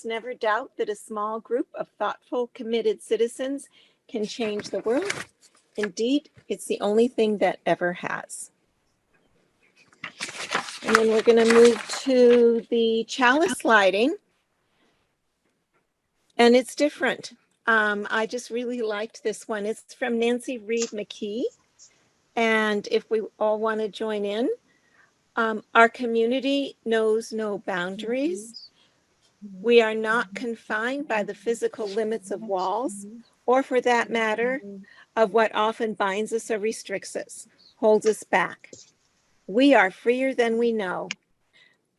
Trustees never doubt that a small group of thoughtful, committed citizens can change the world. Indeed, it's the only thing that ever has. And then we're going to move to the chalice lighting. And it's different. I just really liked this one. It's from Nancy Reed McKee. And if we all want to join in, our community knows no boundaries. We are not confined by the physical limits of walls, or for that matter, of what often binds us or restricts us, holds us back. We are freer than we know.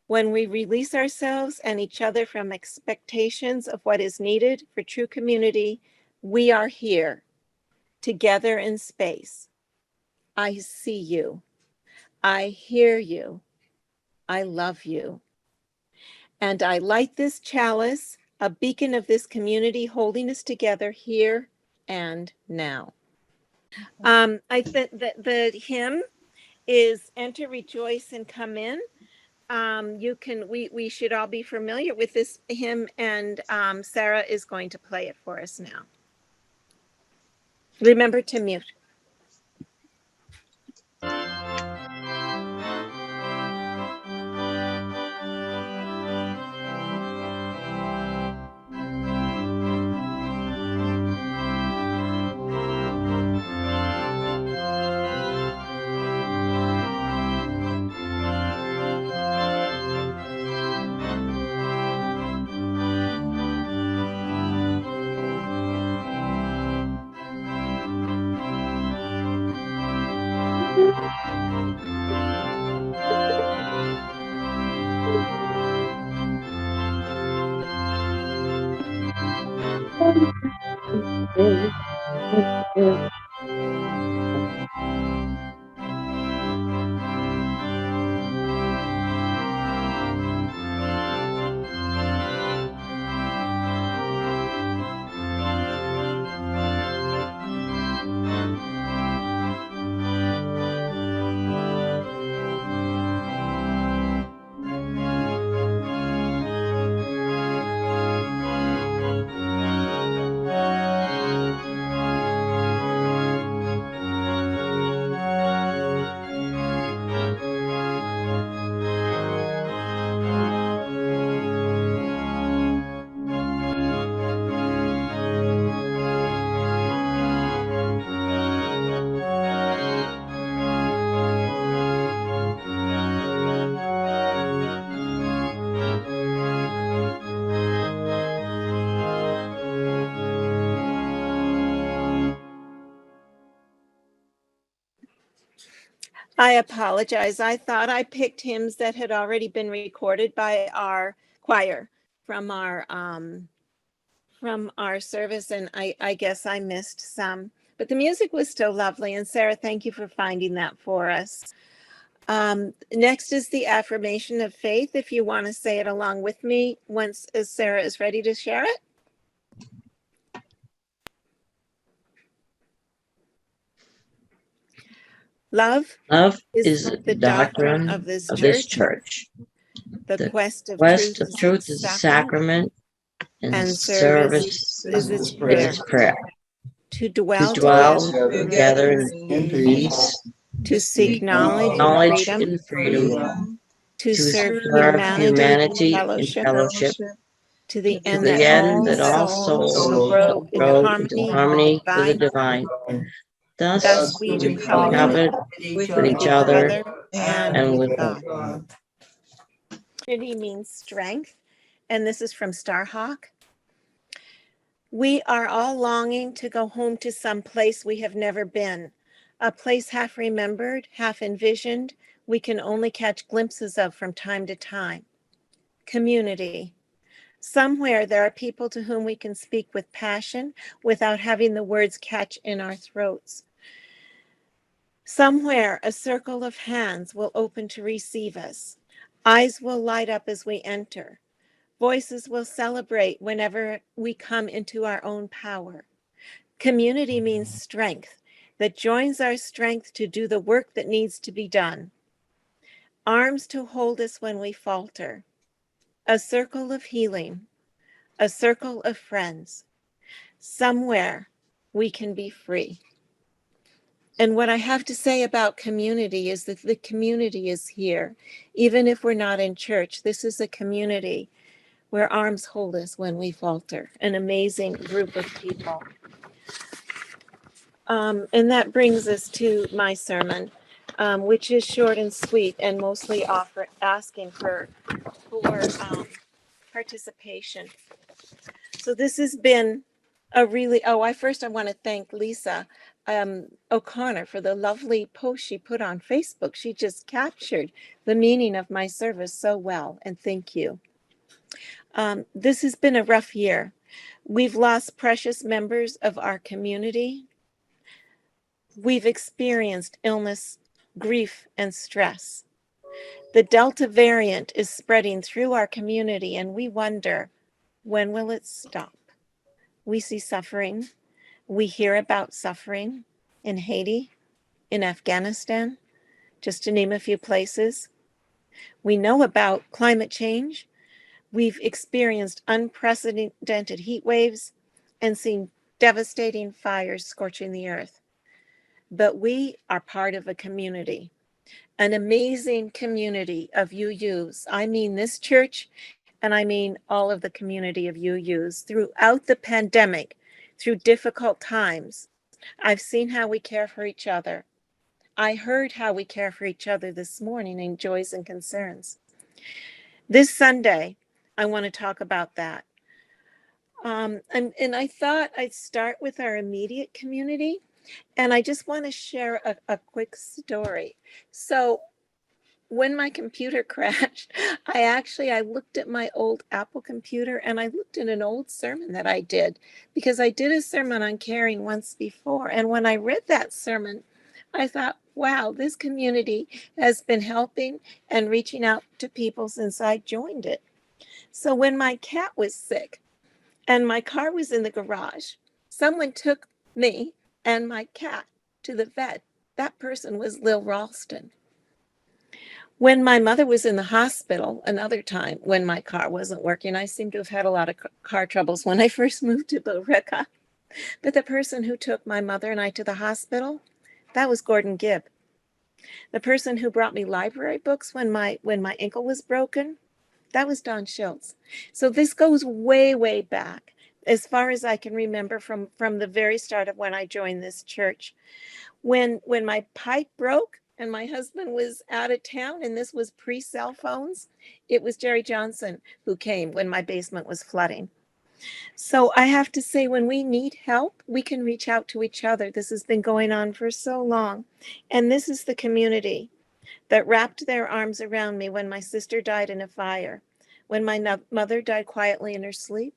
When we release ourselves and each other from expectations of what is needed for true community, we are here, together in space. I see you. I hear you. I love you. And I light this chalice, a beacon of this community holding us together here and now. I think that the hymn is Enter, Rejoice, and Come In. We should all be familiar with this hymn, and Sarah is going to play it for us now. Remember to mute. I apologize. I thought I picked hymns that had already been recorded by our choir from our service, and I guess I missed some. But the music was still lovely, and Sarah, thank you for finding that for us. Next is the affirmation of faith. If you want to say it along with me once Sarah is ready to share it. Love is the doctrine of this church. The quest of truth is a sacrament, and service is its prayer. To dwell together in peace, to seek knowledge and freedom, to serve humanity in fellowship, to the end that all souls will grow in harmony with the divine. Thus we do covenant with each other and with God. Unity means strength, and this is from Starhawk. We are all longing to go home to some place we have never been, a place half remembered, half envisioned, we can only catch glimpses of from time to time. Community. Somewhere there are people to whom we can speak with passion without having the words catch in our throats. Somewhere a circle of hands will open to receive us. Eyes will light up as we enter. Voices will celebrate whenever we come into our own power. Community means strength that joins our strength to do the work that needs to be done. Arms to hold us when we falter. A circle of healing. a circle of friends. Somewhere we can be free. And what I have to say about community is that the community is here. Even if we're not in church, this is a community where arms hold us when we falter. An amazing group of people. And that brings us to my sermon, which is short and sweet and mostly asking for participation. So this has been a really, I want to thank Lisa O'Connor for the lovely post she put on Facebook. She just captured the meaning of my service so well, and thank you. This has been a rough year. We've lost precious members of our community. We've experienced illness, grief, and stress. The Delta variant is spreading through our community, and we wonder, when will it stop? We see suffering. We hear about suffering in Haiti, in Afghanistan, just to name a few places. We know about climate change. We've experienced unprecedented heat waves and seen devastating fires scorching the earth. But we are part of a community, an amazing community of UUs. I mean this church, and I mean all of the community of UUs. Throughout the pandemic, through difficult times, I've seen how we care for each other. I heard how we care for each other this morning in joys and concerns. This Sunday, I want to talk about that. And I thought I'd start with our immediate community. And I just want to share a quick story. So when my computer crashed, I looked at my old Apple computer and I looked at an old sermon that I did, because I did a sermon on caring once before. And when I read that sermon, I thought, wow, this community has been helping and reaching out to people since I joined it. So when my cat was sick and my car was in the garage, someone took me and my cat to the vet. That person was Lil Ralston. When my mother was in the hospital, another time when my car wasn't working, I seem to have had a lot of car troubles when I first moved to Billerica. But the person who took my mother and I to the hospital, that was Gordon Gibb. The person who brought me library books when my ankle was broken, that was Don Schultz. So this goes way, way back, as far as I can remember from the very start of when I joined this church. When my pipe broke and my husband was out of town, and this was pre-cell phones, it was Jerry Johnson who came when my basement was flooding. So I have to say, when we need help, we can reach out to each other. This has been going on for so long. And this is the community that wrapped their arms around me when my sister died in a fire, when my mother died quietly in her sleep,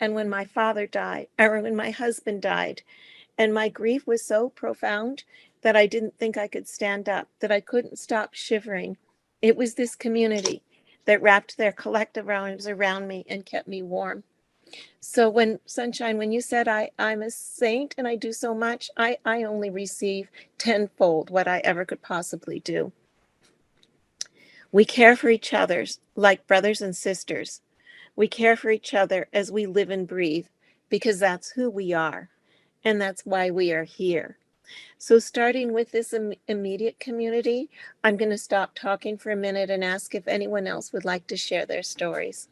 and when my father died, or when my husband died. And my grief was so profound that I didn't think I could stand up, that I couldn't stop shivering. It was this community that wrapped their collective arms around me and kept me warm. So when Sunshine, when you said I'm a saint and I do so much, I only receive tenfold what I ever could possibly do. We care for each other like brothers and sisters. We care for each other as we live and breathe, because that's who we are. And that's why we are here. So starting with this immediate community, I'm going to stop talking for a minute and ask if anyone else would like to share their stories.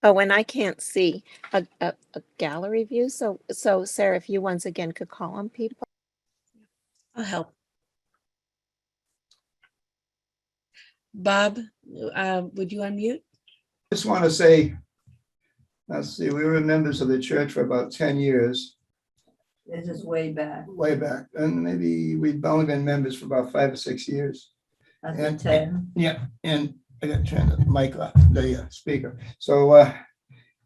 Oh, and I can't see a gallery view. So Sarah, if you once again could call on people. I'll help. Bob, would you unmute? I just want to say, let's see, we were members of the church for about 10 years. This is way back. Way back. And maybe we've only been members for about 5 or 6 years. And 10. Yeah. And I got to turn the mic off, the speaker. So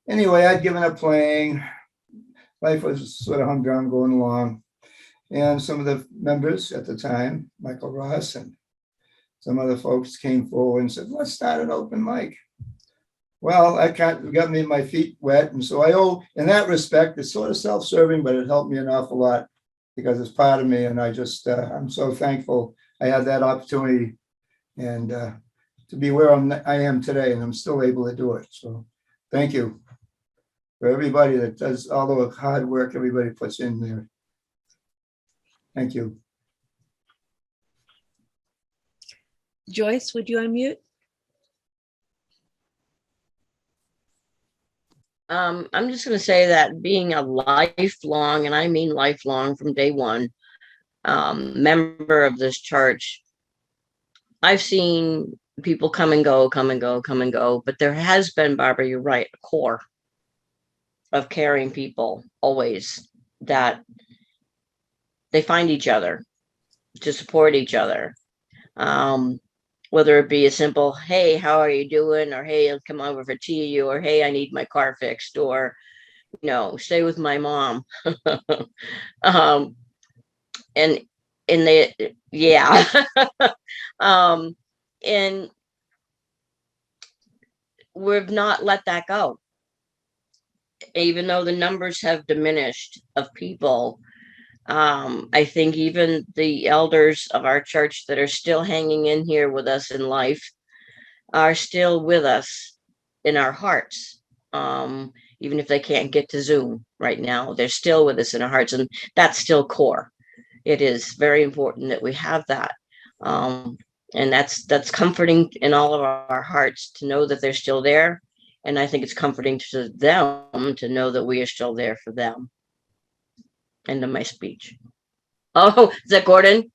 anyway, I'd given up playing. Life was sort of humdrum going along. And some of the members at the time, Michael Ross and some other folks, came forward and said, let's start an open mic. Well, got me my feet wet. And so I owe, in that respect, it's sort of self-serving, but it helped me an awful lot because it's part of me. And I just, I'm so thankful I had that opportunity and to to be where I am today, and I'm still able to do it. So thank you for everybody that does all the hard work everybody puts in there. Thank you. Joyce, would you unmute? I'm just going to say that being a lifelong, and I mean lifelong from day one, member of this church, I've seen people come and go, come and go, come and go, but there has been, Barbara, you're right, a core of caring people always, that they find each other to support each other. Whether it be a simple, hey, how are you doing? Or, hey, I'll come over for tea, or, hey, I need my car fixed, or, stay with my mom. um, and they, yeah. And we've not let that go. Even though the numbers have diminished of people, I think even the elders of our church that are still hanging in here with us in life are still with us in our hearts. Even if they can't get to Zoom right now, they're still with us in our hearts, and that's still core. It is very important that we have that. And that's comforting in all of our hearts to know that they're still there. And I think it's comforting to them to know that we are still there for them. End of my speech. Oh, is that Gordon?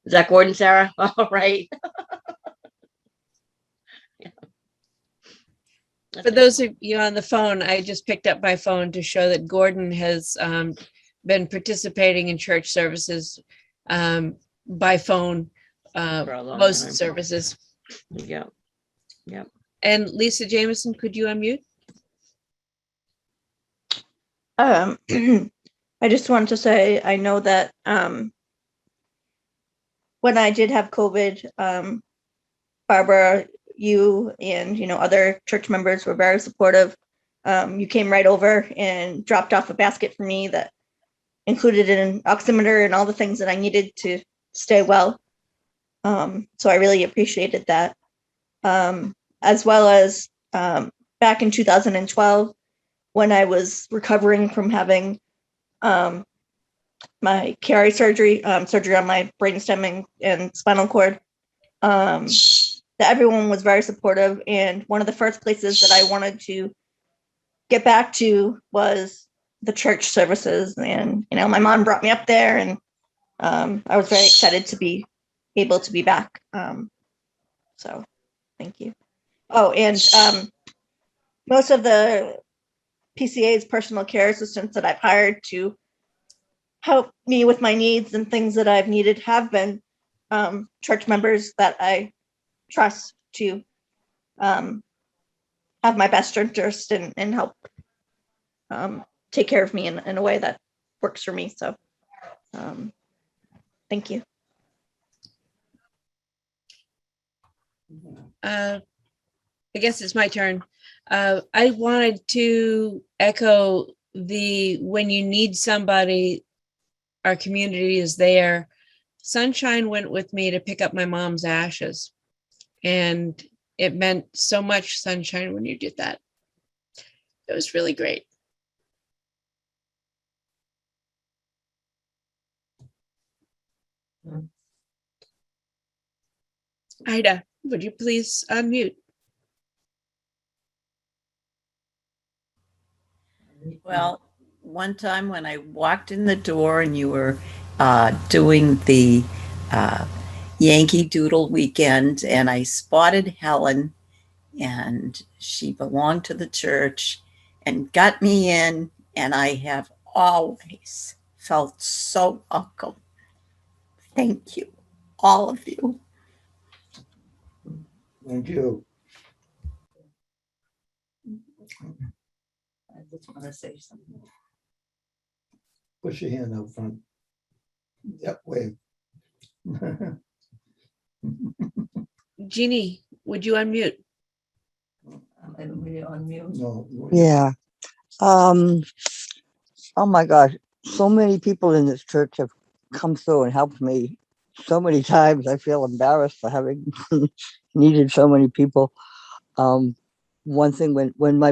Is that Gordon, Sarah? All right. Yeah. For those of you on the phone, I just picked up my phone to show that Gordon has been participating in church services by phone, For a long most time. services. Yeah. Yeah. And Lisa Jameson, could you unmute? I just wanted to say, I know that when I did have COVID, Barbara, you and other church members were very supportive. You came right over and dropped off a basket for me that included an oximeter and all the things that I needed to stay well. So I really appreciated that. As well as back in 2012, when I was recovering from having my Chiari surgery, surgery on my brainstem and spinal cord, that everyone was very supportive. And one of the first places that I wanted to get back to was the church services. And, my mom brought me up there, and I was very excited to be able to be back. So thank you. Oh, and most of the PCA's personal care assistants that I've hired to help me with my needs and things that I've needed have been church members that I trust to have my best interest and help take care of me in a way that works for me. So thank you. I guess it's my turn. I wanted to echo when you need somebody, our community is there. Sunshine went with me to pick up my mom's ashes, and it meant so much, Sunshine, when you did that. It was really great. Ida, would you please unmute? Well, one time when I walked in the door and you were doing the Yankee Doodle weekend, and I spotted Helen, and she belonged to the church and got me in, and I have always felt so welcome. Thank you, all of you. Thank you. I just want to say something. Push your hand out front. Yep, wave. Jeannie, would you unmute? I'm really on mute. No. Yeah. Oh my gosh. So many people in this church have come through and helped me so many times I feel embarrassed for having needed so many people. One thing when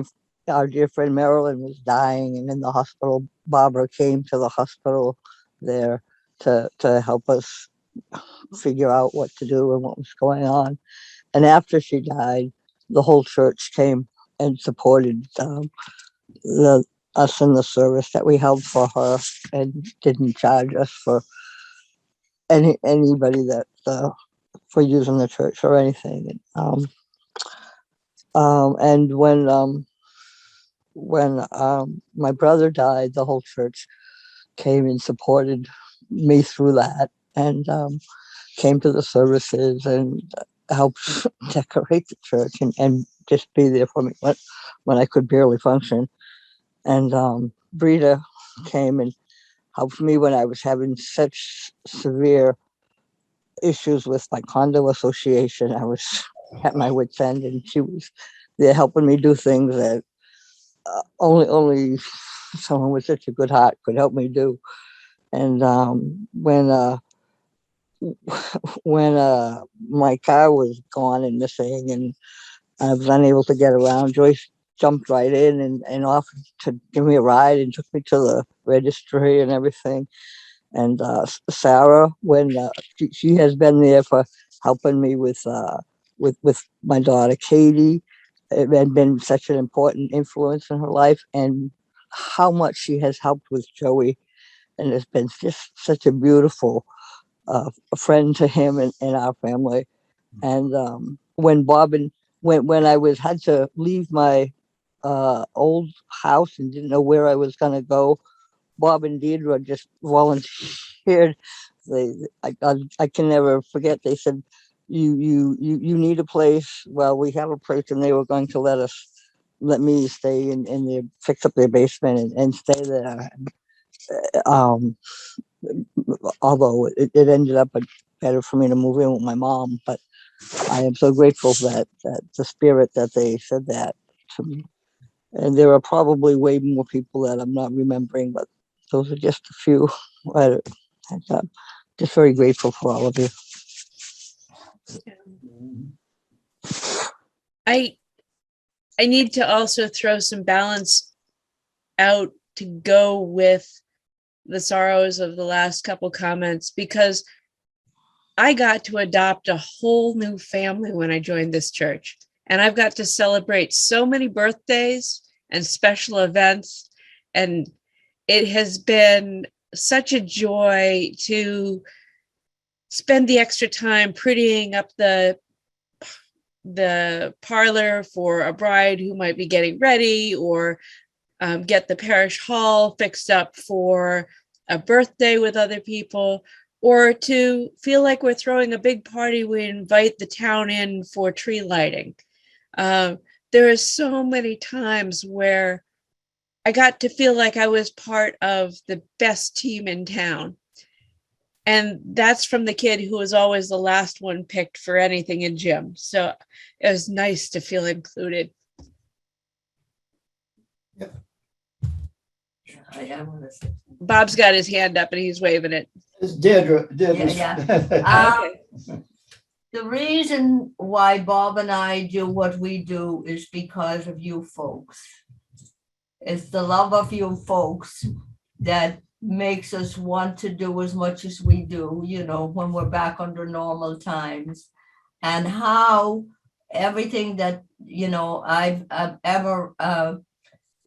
our dear friend Marilyn was dying and in the hospital, Barbara came to the hospital there to help us figure out what to do and what was going on. And after she died, the whole church came and supported the us in the service that we held for her and didn't charge us for anybody that for using the church or anything. And when my brother died, the whole church came and supported me through that, and came to the services and helped decorate the church and just be there for me when I could barely function. And Brita came and helped me when I was having such severe issues with my condo association. I was at my wit's end, and she was there helping me do things that only someone with such a good heart could help me do. And when my car was gone and missing, and I was unable to get around, Joyce jumped right in and offered to give me a ride and took me to the registry and everything. And Sarah, when she has been there for helping me with my daughter Katie, it had been such an important influence in her life, and how much she has helped with Joey, and it's been just such a beautiful friend to him and our family. And when Bob and when I was had to leave my old house and didn't know where I was going to go, Bob and Deidre just volunteered. I can never forget. They said, you need a place. Well, we have a place, and they were going to let me stay and fix up their basement and stay there. Um, Although it ended up better for me to move in with my mom, but I am so grateful that the spirit that they said that to me. And there are probably way more people that I'm not remembering, but those are just a few. And I'm just very grateful for all of you. I need to also throw some balance out to go with the sorrows of the last couple comments, because I got to adopt a whole new family when I joined this church, and I've got to celebrate so many birthdays and special events, and it has been such a joy to spend the extra time prettying up the parlor for a bride who might be getting ready, or get the parish hall fixed up for a birthday with other people, or to feel like we're throwing a big party. We invite the town in for tree lighting. There are so many times where I got to feel like I was part of the best team in town. And that's from the kid who was always the last one picked for anything in gym. So it was nice to feel included. Yep. I want to say. Bob's got his hand up and he's waving it. It's Deirdre. Okay. The reason why Bob and I do what we do is because of you folks. It's the love of you folks that makes us want to do as much as we do, you know, when we're back under normal times. And how everything that, you know, I've ever,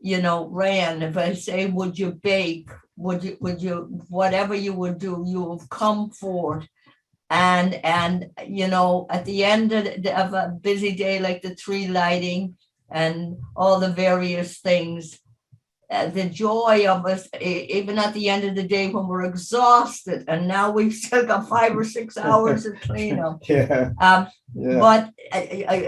you know, ran, if I say, would you bake? Would you, whatever you would do, you have come forth. And you know, at the end of a busy day like the tree lighting and all the various things, the joy of us, even at the end of the day when we're exhausted, and now we've still got 5 or 6 hours of cleanup. But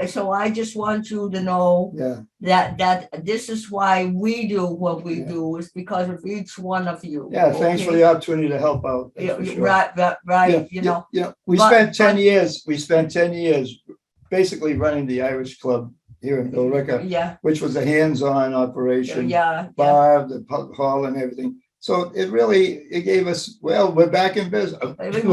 so I just want you to know that this is why we do what we do, is because of each one of you. Thanks for the opportunity to help out. Sure. Right. You know. We spent 10 years. We spent 10 years basically running the Irish Club here in Billerica, which was a hands-on operation. Bar, the hall, and everything. So it gave us, well, we're back in business. Right,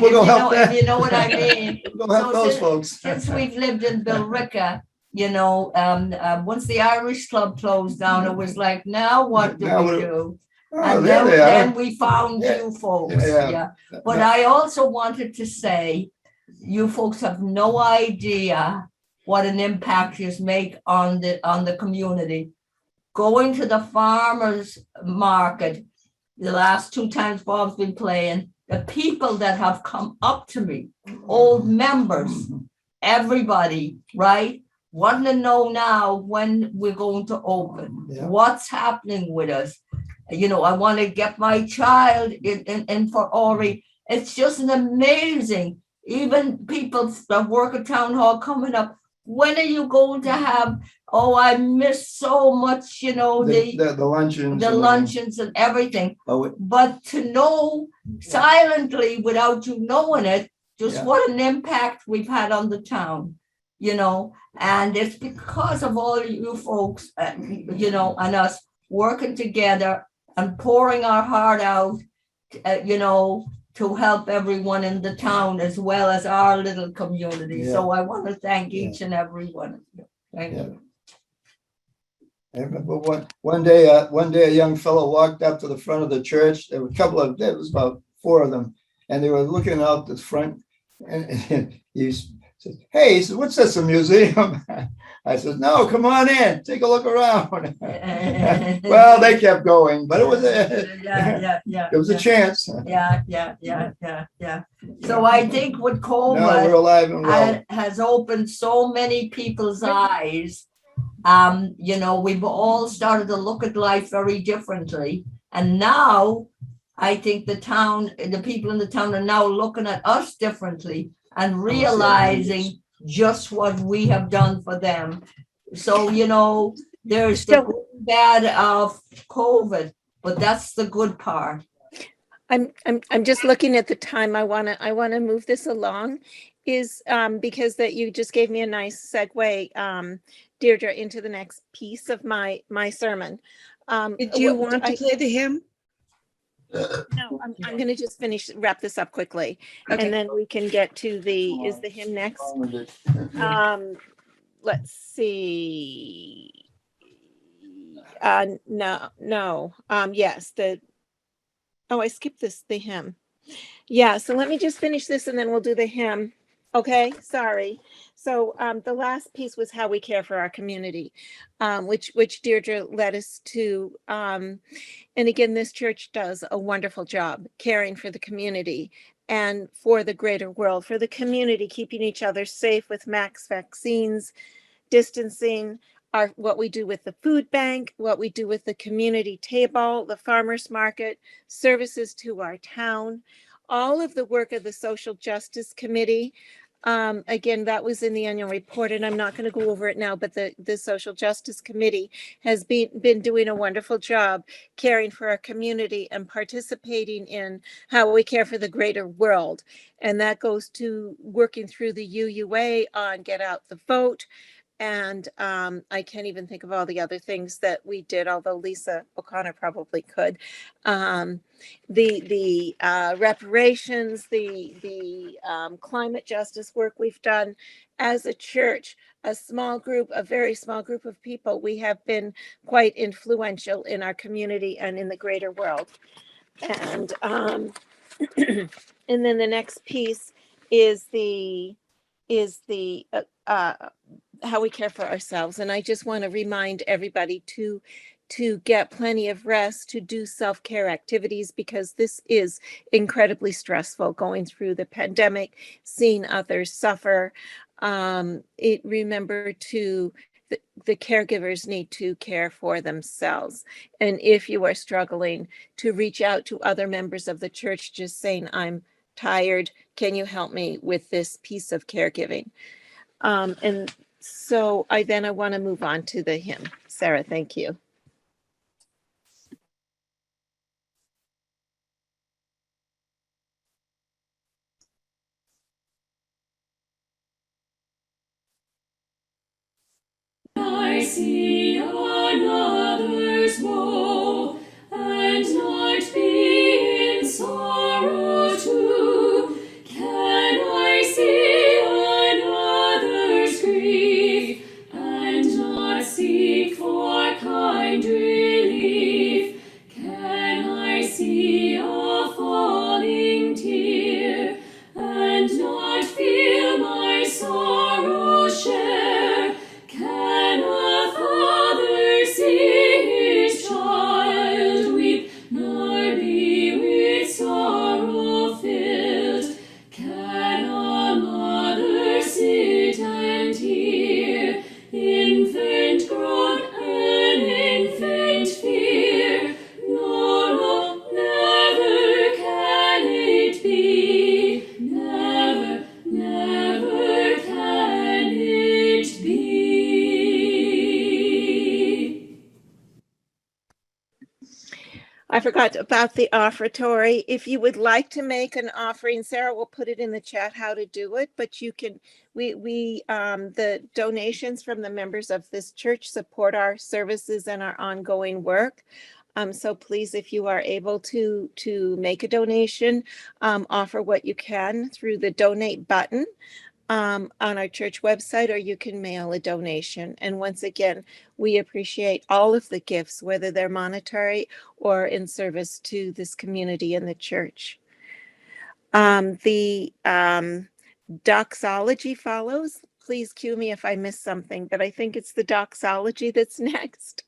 We'll go help if them. you know what I mean. We'll go help So those folks. Since we've lived in Billerica, once the Irish club closed down, it was like, now what do we do? Oh, And there they then are. we found Yeah. you folks, Yeah. yeah. But I also wanted to say, you folks have no idea what an impact you make on the community. Going to the farmers market, the last 2 times Bob's been playing, the people that have come up to me, old members, everybody, right? Want to know now when we're going to open, what's happening with us. I want to get my child in for Ori. It's just an amazing, even people that work at town hall coming up. When are you going to have, I miss so much, the luncheons. The luncheons and everything. But to know silently without you knowing it, just what an impact we've had on the town, and it's because of all you folks, and us working together and pouring our heart out, to help everyone in the town as well as our little community. So I want to thank each and every one of you. Thank you. I remember one day a young fellow walked up to the front of the church. There were there was about 4 of them, and they were looking out the front, and he said, "Hey," he said, "what's this, a museum?" I said, "No, come on in, take a look around." Well, they kept going, but it was it was a chance. Yeah. So I think with COVID, no, we're alive and well. Has opened so many people's eyes. We've all started to look at life very differently. And now I think the people in the town are now looking at us differently and realizing just what we have done for them. So, there's the good and bad of COVID, but that's the good part. I'm just looking at the time. I wanna move this along, because that you just gave me a nice segue, Deirdre, into the next piece of my sermon. Did you want to play the hymn? No, I'm gonna just wrap this up quickly, Okay. and then we can get to is the hymn next? Let's see. No. Yes, I skipped the hymn. Yeah, so let me just finish this and then we'll do the hymn. Okay, sorry. So the last piece was how we care for our community, which Deirdre led us to. And again, this church does a wonderful job caring for the community and for the greater world, for the community, keeping each other safe with max vaccines, distancing, what we do with the food bank, what we do with the community table, the farmers market, services to our town, all of the work of the Social Justice Committee. Again, that was in the annual report, and I'm not going to go over it now, but the Social Justice Committee has been doing a wonderful job caring for our community and participating in how we care for the greater world. And that goes to working through the UUA on Get Out the Vote. And I can't even think of all the other things that we did, although Lisa O'Connor probably could. The reparations, the climate justice work we've done as a church, a very small group of people. We have been quite influential in our community and in the greater world. And and then the next piece is the how we care for ourselves. And I just want to remind everybody to get plenty of rest, to do self-care activities, because this is incredibly stressful going through the pandemic, seeing others suffer. Remember the caregivers need to care for themselves. And if you are struggling, to reach out to other members of the church, just saying, "I'm tired. Can you help me with this piece of caregiving?" And so I want to move on to the hymn. Sarah, thank you. I see another's woe, and not But about the offertory, if you would like to make an offering, Sarah will put it in the chat how to do it, but you can, the donations from the members of this church support our services and our ongoing work. So please, if you are able to make a donation, offer what you can through the donate button on our church website, or you can mail a donation. And once again, we appreciate all of the gifts, whether they're monetary or in service to this community and the church. The doxology follows. Please cue me if I miss something, but I think it's the doxology that's next.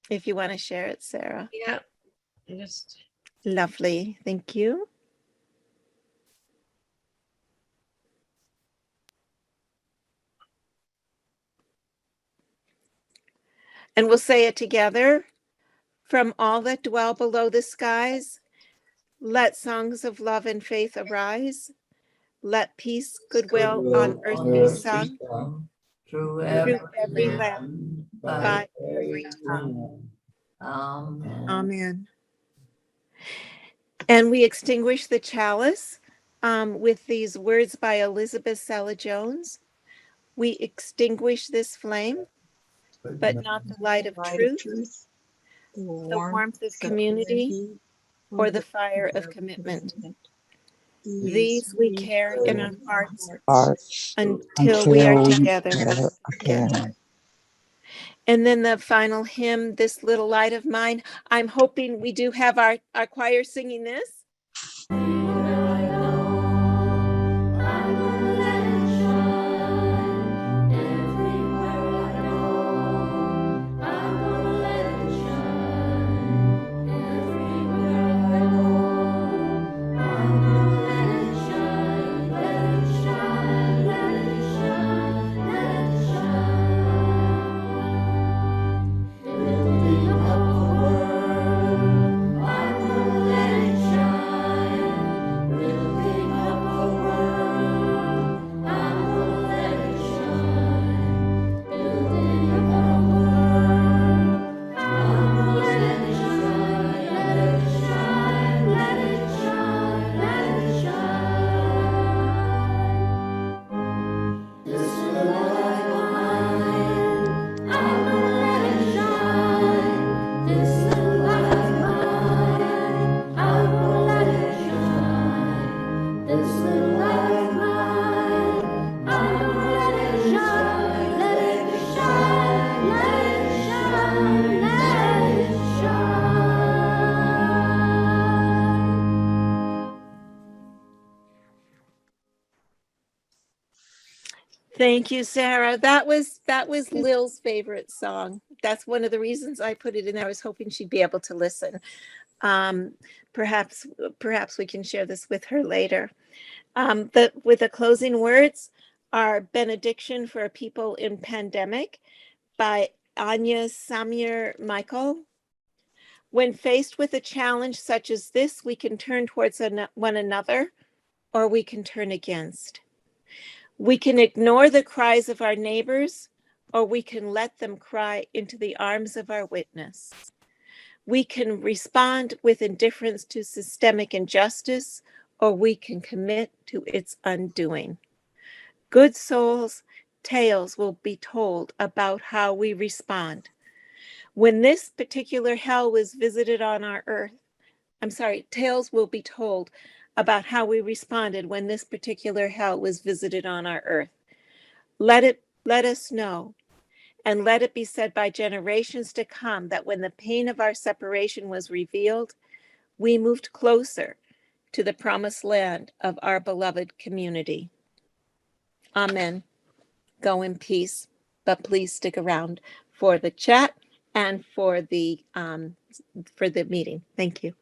If you want to share it, Sarah. Yeah. Just Lovely. Thank you. And we'll say it together. From all that dwell below the skies, let songs of love and faith arise. Let peace, goodwill on earth be sung Through through every land, land, by every tongue. Amen. Amen. And we extinguish the chalice with these words by Elizabeth Sella Jones. We extinguish this flame, but not the light of truth, the warmth of community, or the fire of commitment. These we carry in our hearts until we are together again. And then the final hymn, This Little Light of Mine. I'm hoping we do have our choir singing this. Thank you, Sarah. That was Lil's favorite song. That's one of the reasons I put it in there. I was hoping she'd be able to listen. Perhaps we can share this with her later. With the closing words, our benediction for people in pandemic by Anya Samir Michael. When faced with a challenge such as this, we can turn towards one another, or we can turn against. We can ignore the cries of our neighbors, or we can let them cry into the arms of our witness. We can respond with indifference to systemic injustice, or we can commit to its undoing. Good souls, tales will be told about how we respond. When this particular hell was visited on our earth, tales will be told about how we responded when this particular hell was visited on our earth. Let us know, and let it be said by generations to come, that when the pain of our separation was revealed, we moved closer to the promised land of our beloved community. Amen. Go in peace, but please stick around for the chat and for the meeting. Thank you.